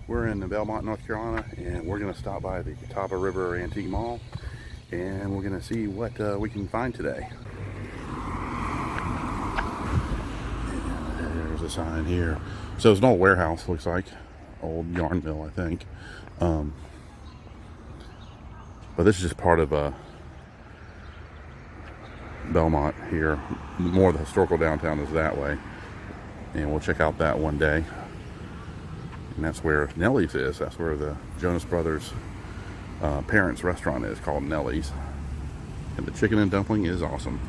We're in Belmont, North Carolina, and we're going to stop by the Catawba River Antique Mall, and we're going to see what we can find today. And there's a sign here. So it's an old warehouse, looks like. Old yarn mill, I think. But this is just part of Belmont here. More of the historical downtown is that way. And we'll check out that one day. And that's where Nellie's is. That's where the Jonas Brothers' parents' restaurant is, called Nellie's. And the chicken and dumpling is awesome.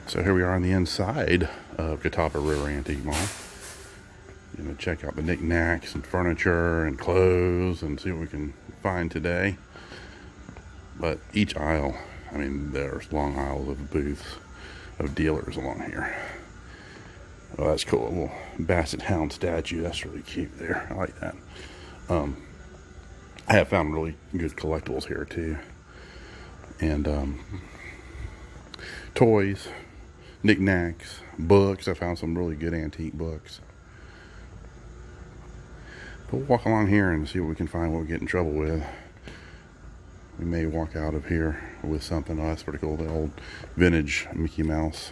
So here we are on the inside of Catawba River Antique Mall. We're going to check out the knickknacks and furniture and clothes and see what we can find today. But each aisle, I mean, there's long aisles of booths of dealers along here. Oh, that's cool. A little basset hound statue. That's really cute there. I like that. I have found really good collectibles here too. And toys, knickknacks, books. I found some really good antique books. But we'll walk along here and see what we can find, what we get in trouble with. We may walk out of here with something. Oh, that's pretty cool. The old vintage Mickey Mouse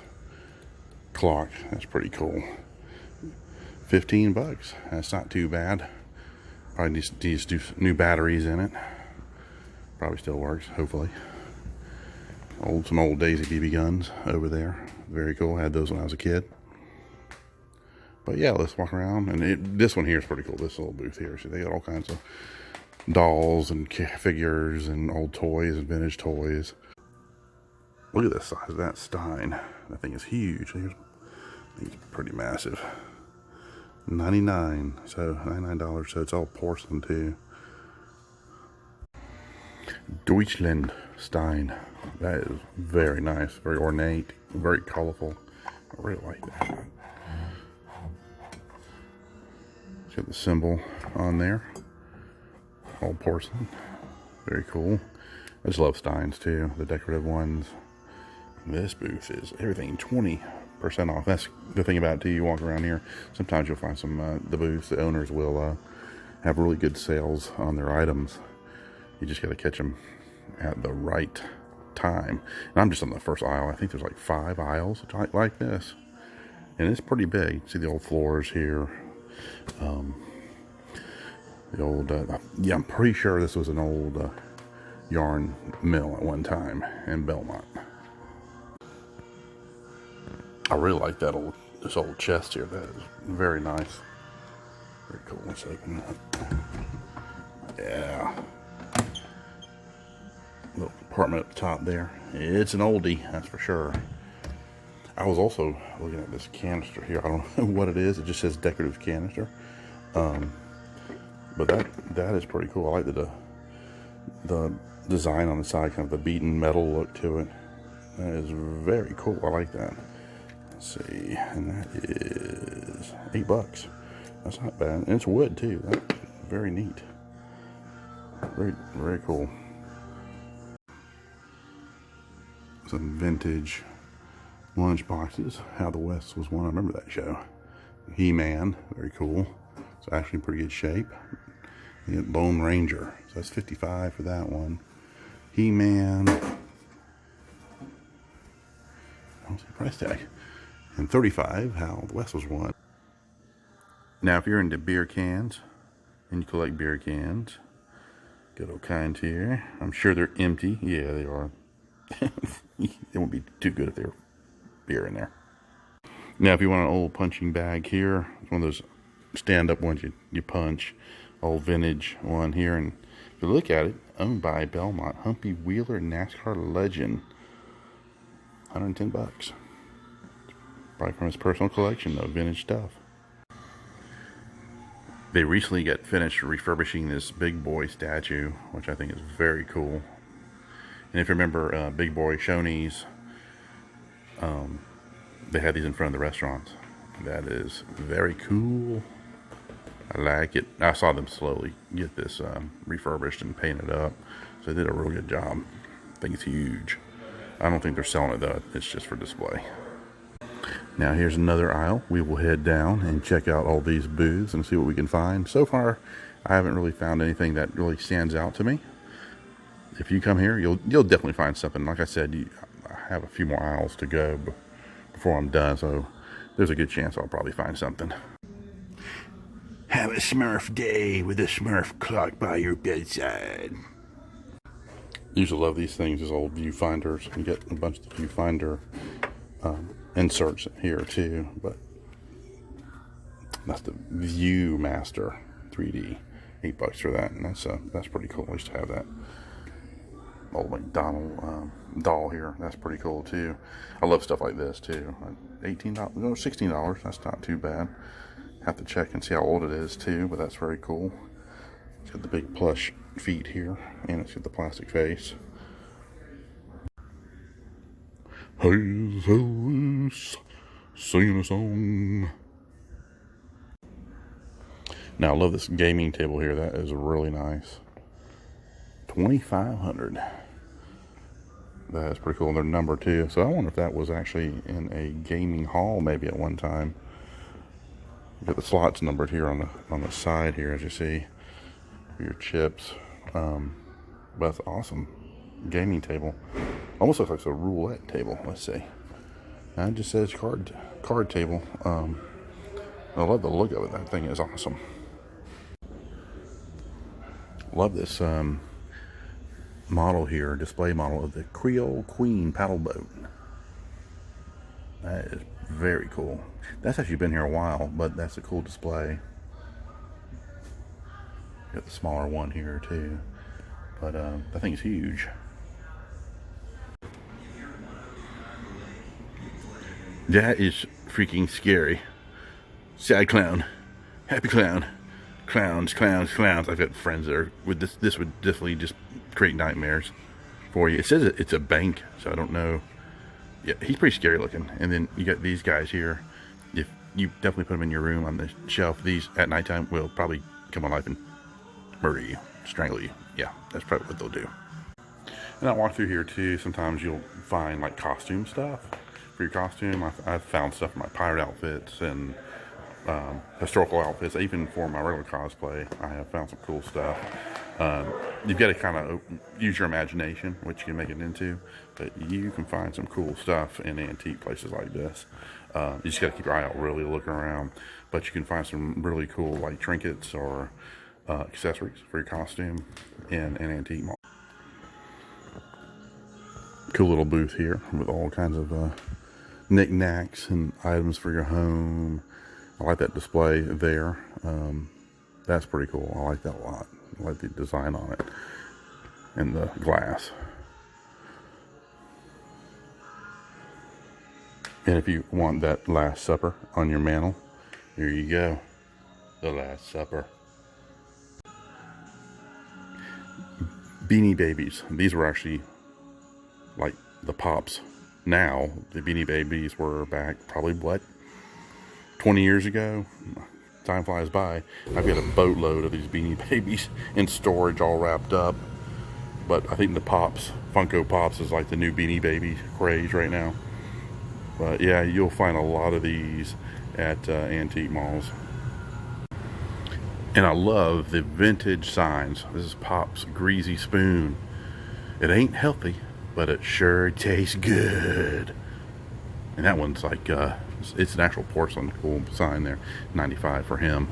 clock. That's pretty cool. $15. That's not too bad. Probably needs to do new batteries in it. Probably still works, hopefully. Some old Daisy BB guns over there. Very cool. I had those when I was a kid. But yeah, let's walk around. And this one here is pretty cool. This little booth here. So they got all kinds of dolls and figures and old toys and vintage toys. Look at the size of that Stein. That thing is huge. I think it's pretty massive. $99. So it's all porcelain too. Deutschland Stein. That is very nice, very ornate, very colorful. I really like that. It's got the symbol on there. All porcelain. Very cool. I just love Steins too, the decorative ones. This booth is everything 20% off. That's the thing about it too. You walk around here, sometimes you'll find some the booths, the owners will have really good sales on their items. You just got to catch them at the right time. And I'm just on the first aisle. I think there's like 5 aisles like this, and it's pretty big. See the old floors here. The old yeah, I'm pretty sure this was an old yarn mill at one time in Belmont. I really like this old chest here. That is very nice. Very cool. Let's open it up. Yeah. Little compartment at the top there. It's an oldie, that's for sure. I was also looking at this canister here. I don't know what it is. It just says decorative canister. But that is pretty cool. I like the design on the side, kind of the beaten metal look to it. That is very cool. I like that. Let's see, and that is $8. That's not bad. And it's wood too. That's very neat. Very, very cool. Some vintage lunch boxes. How the West was one. I remember that show. He-Man. Very cool. It's actually in pretty good shape. You get Lone Ranger. So that's $55 for that one. He-Man. I don't see the price tag. And $35, How the West was one. Now, if you're into beer cans and you collect beer cans, good old kind here. I'm sure they're empty. Yeah, they are. It won't be too good if there's beer in there. Now, if you want an old punching bag here, it's one of those stand-up ones you punch. Old vintage one here. And if you look at it, owned by Belmont. Humpy Wheeler NASCAR legend. $110. Probably from his personal collection of vintage stuff. They recently got finished refurbishing this Big Boy statue, which I think is very cool. And if you remember Big Boy Shoney's, they had these in front of the restaurants. That is very cool. I like it. I saw them slowly get this refurbished and painted up. So they did a real good job. I think it's huge. I don't think they're selling it though. It's just for display. Now here's another aisle. We will head down and check out all these booths and see what we can find. So far, I haven't really found anything that really stands out to me. If you come here, you'll definitely find something. Like I said, I have a few more aisles to go before I'm done, so there's a good chance I'll probably find something. Have a Smurf day with a Smurf clock by your bedside. Usually love these things, these old viewfinders. You get a bunch of the viewfinder inserts here too, but that's the Viewmaster 3D. $8 for that, and that's pretty cool. I used to have that old McDonald doll here. That's pretty cool too. I love stuff like this too. $18, no, $16. That's not too bad. Have to check and see how old it is too, but that's very cool. It's got the big plush feet here, and it's got the plastic face. Hey, Elvis, singing a song. Now I love this gaming table here. That is really nice. $2,500. That is pretty cool. They're number 2. So I wonder if that was actually in a gaming hall maybe at one time. You got the slots numbered here on the side here, as you see, for your chips. That's awesome. Gaming table. Almost looks like a roulette table. Let's see. It just says card table. I love the look of it. That thing is awesome. Love this model here, display model of the Creole Queen paddle boat. That is very cool. That's actually been here a while, but that's a cool display. Got the smaller one here too, but that thing's huge. That is freaking scary. Sad clown, happy clown, clowns. I've got friends that are with this. This would definitely just create nightmares for you. It says it's a bank, so I don't know. Yeah, he's pretty scary looking. And then you got these guys here. If you definitely put them in your room on the shelf, these at nighttime will probably come alive and murder you, strangle you. Yeah, that's probably what they'll do. And I walk through here too. Sometimes you'll find like costume stuff for your costume. I've found stuff for my pirate outfits and historical outfits. Even for my regular cosplay, I have found some cool stuff. You've got to kind of use your imagination, what you can make it into, but you can find some cool stuff in antique places like this. You just got to keep your eye out, really looking around, but you can find some really cool like trinkets or accessories for your costume in an antique mall. Cool little booth here with all kinds of knickknacks and items for your home. I like that display there. That's pretty cool. I like that a lot. I like the design on it and the glass. And if you want that Last Supper on your mantle, here you go. The Last Supper. Beanie Babies. These were actually like the Pops now. The Beanie Babies were back probably, what, 20 years ago? Time flies by. I've got a boatload of these Beanie Babies in storage all wrapped up. But I think the Pops, Funko Pops, is like the new Beanie Baby craze right now. But yeah, you'll find a lot of these at antique malls. And I love the vintage signs. This is Pop's Greasy Spoon. It ain't healthy, but it sure tastes good. And that one's like, it's an actual porcelain, cool sign there. $95 for him.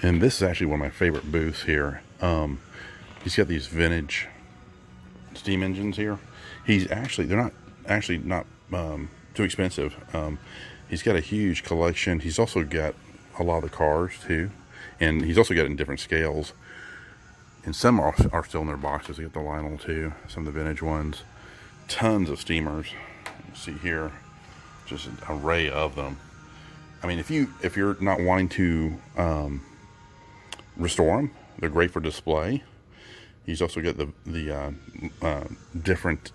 And this is actually one of my favorite booths here. He's got these vintage steam engines here. They're not too expensive. He's got a huge collection. He's also got a lot of the cars too. And he's also got it in different scales. And some are still in their boxes. You got the Lionel too, some of the vintage ones. Tons of steamers. You see here, just an array of them. I mean, if you're not wanting to restore them, they're great for display. He's also got the different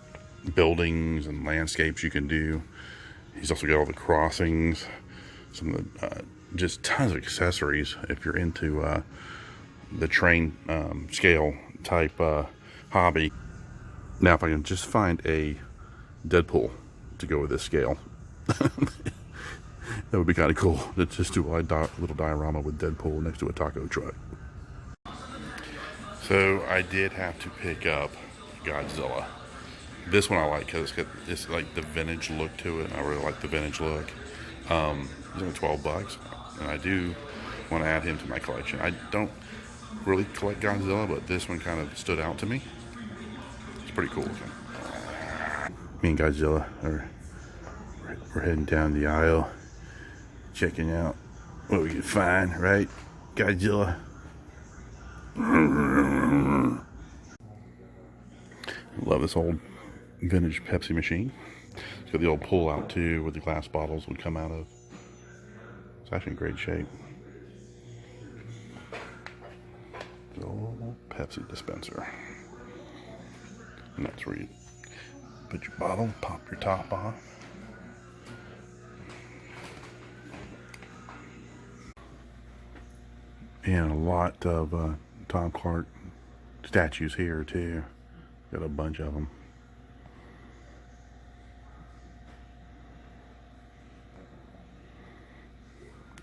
buildings and landscapes you can do. He's also got all the crossings, some of the just tons of accessories if you're into the train scale type hobby. Now, if I can just find a Deadpool to go with this scale. That would be kind of cool. Let's just do a little diorama with Deadpool next to a taco truck. So I did have to pick up Godzilla. This one I like because it's like the vintage look to it. I really like the vintage look. It's only $12, and I do want to add him to my collection. I don't really collect Godzilla, but this one kind of stood out to me. It's pretty cool looking. Me and Godzilla we're heading down the aisle, checking out what we can find, right? Godzilla. Love this old vintage Pepsi machine. It's got the old pull out too, where the glass bottles would come out of. It's actually in great shape. The old Pepsi dispenser. And that's where you put your bottle, pop your top on. And a lot of Tom Clark statues here too. Got a bunch of them.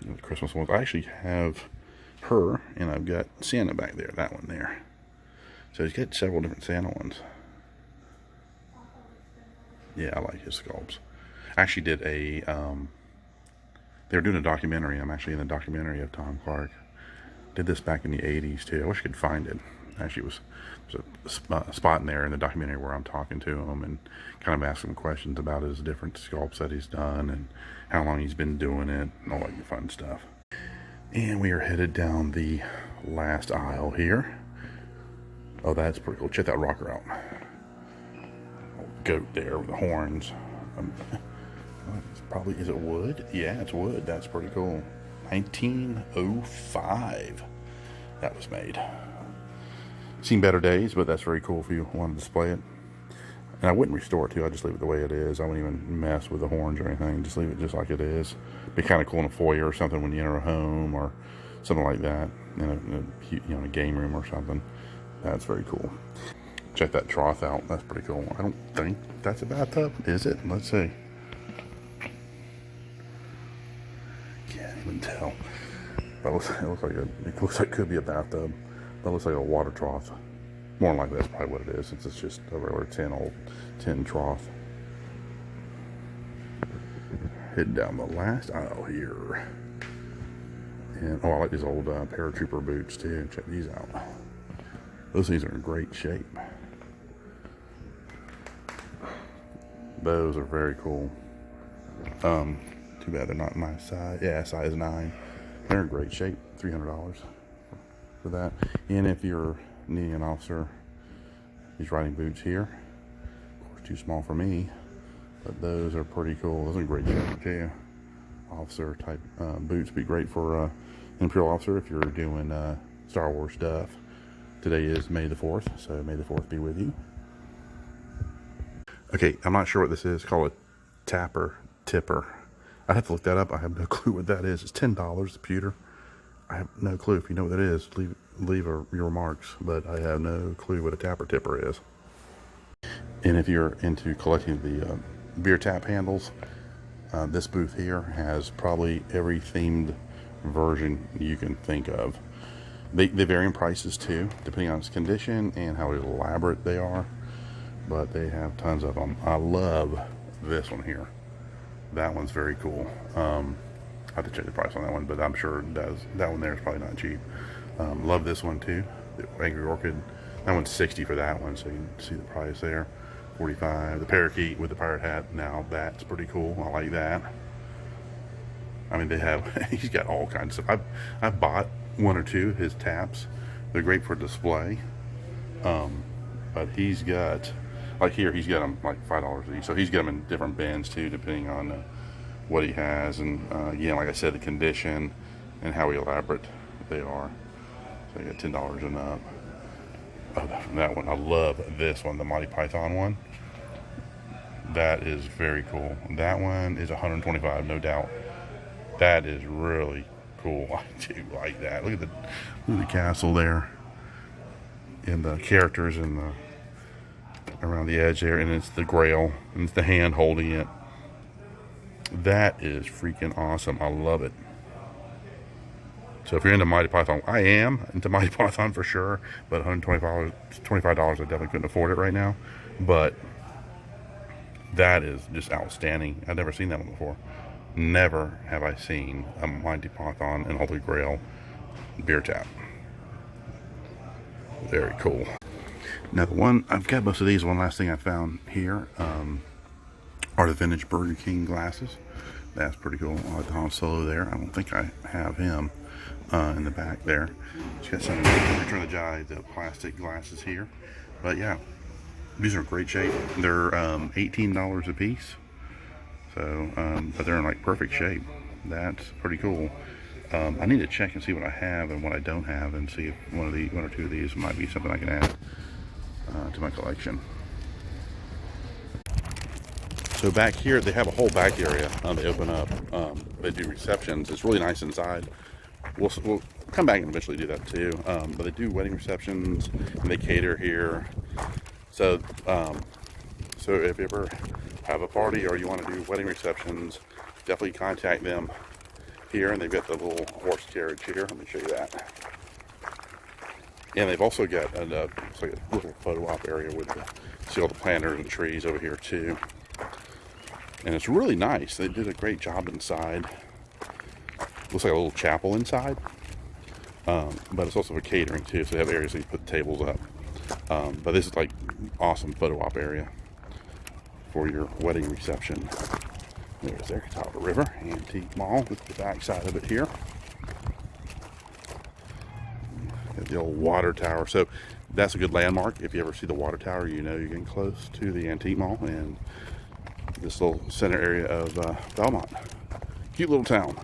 The Christmas ones. I actually have her, and I've got Santa back there. That one there. So he's got several different Santa ones. Yeah, I like his sculpts. I actually did a. They were doing a documentary. I'm actually in the documentary of Tom Clark. Did this back in the 80s too. I wish I could find it. Actually, there's a spot in there in the documentary where I'm talking to him and kind of asking him questions about his different sculpts that he's done and how long he's been doing it and all that fun stuff. And we are headed down the last aisle here. Oh, that's pretty cool. Check that rocker out. Old goat there with the horns. It's probably, is it wood? Yeah, it's wood. That's pretty cool. 1905 that was made. Seen better days, but that's very cool if you want to display it. And I wouldn't restore it too. I just leave it the way it is. I wouldn't even mess with the horns or anything. Just leave it just like it is. Be kind of cool in a foyer or something when you enter a home or something like that. In a game room or something. That's very cool. Check that trough out. That's pretty cool. I don't think that's a bathtub, is it? Let's see. Can't even tell. But it looks like it could be a bathtub. That looks like a water trough. More than likely, that's probably what it is, since it's just a regular tin trough. Heading down the last aisle here. And I like these old paratrooper boots too. Check these out. Those things are in great shape. Those are very cool. Too bad they're not my size. Yeah, size 9. They're in great shape. $300 for that. And if you're needing an officer, these riding boots here, of course too small for me, but those are pretty cool. Those are in great shape too. Officer type boots be great for Imperial officer if you're doing Star Wars stuff. Today is May the 4th, so May the 4th be with you. Okay, I'm not sure what this is. It's called a tipper. I have to look that up. I have no clue what that is. It's $10, the pewter. I have no clue. If you know what that is, leave your remarks, but I have no clue what a tipper is. And if you're into collecting the beer tap handles, this booth here has probably every themed version you can think of. They vary in prices too, depending on its condition and how elaborate they are, but they have tons of them. I love this one here. That one's very cool. I have to check the price on that one, but I'm sure it does. That one there is probably not cheap. Love this one too, the Angry Orchid. That one's $60 for that one, so you can see the price there. $45. The parakeet with the pirate hat. Now that's pretty cool. I like that. I mean, they have. He's got all kinds of stuff. I've bought one or two of his taps. They're great for display. But he's got, like here, he's got them like $5 each. So he's got them in different bins too, depending on what he has, and again, like I said, the condition and how elaborate they are. So you got $10 and up. Oh, that one, I love this one, the Monty Python one. That is very cool. That one is $125, no doubt. That is really cool. I do like that. Look at the castle there, and the characters and the around the edge there, and it's the Grail, and it's the hand holding it. That is freaking awesome. I love it. So if you're into Mighty Python, I am into Mighty Python for sure, but $125, $25, I definitely couldn't afford it right now. But that is just outstanding. I've never seen that one before. Never have I seen a Mighty Python and Holy Grail beer tap. Very cool. Now, the one I've got most of these. One last thing I found here are the vintage Burger King glasses. That's pretty cool. I like the Han Solo there. I don't think I have him in the back there. It's got some Return of the Jedi, the plastic glasses here. But yeah, these are in great shape. They're $18 a piece. So, but they're in like perfect shape. That's pretty cool. I need to check and see what I have and what I don't have, and see if one or two of these might be something I can add to my collection. So back here, they have a whole back area they open up. They do receptions. It's really nice inside. We'll come back and eventually do that too. But they do wedding receptions, and they cater here. So, so if you ever have a party or you want to do wedding receptions, definitely contact them here. And they've got the little horse carriage here. Let me show you that. And they've also got it's like a little photo op area with see all the planters and trees over here too. And it's really nice. They did a great job inside. Looks like a little chapel inside. But it's also for catering too, so they have areas that you put tables up. But this is like awesome photo op area for your wedding reception. There's their Catawba River Antique Mall. Look at the back side of it here. Got the old water tower. So that's a good landmark. If you ever see the water tower, you know you're getting close to the Antique Mall and this little center area of Belmont. Cute little town.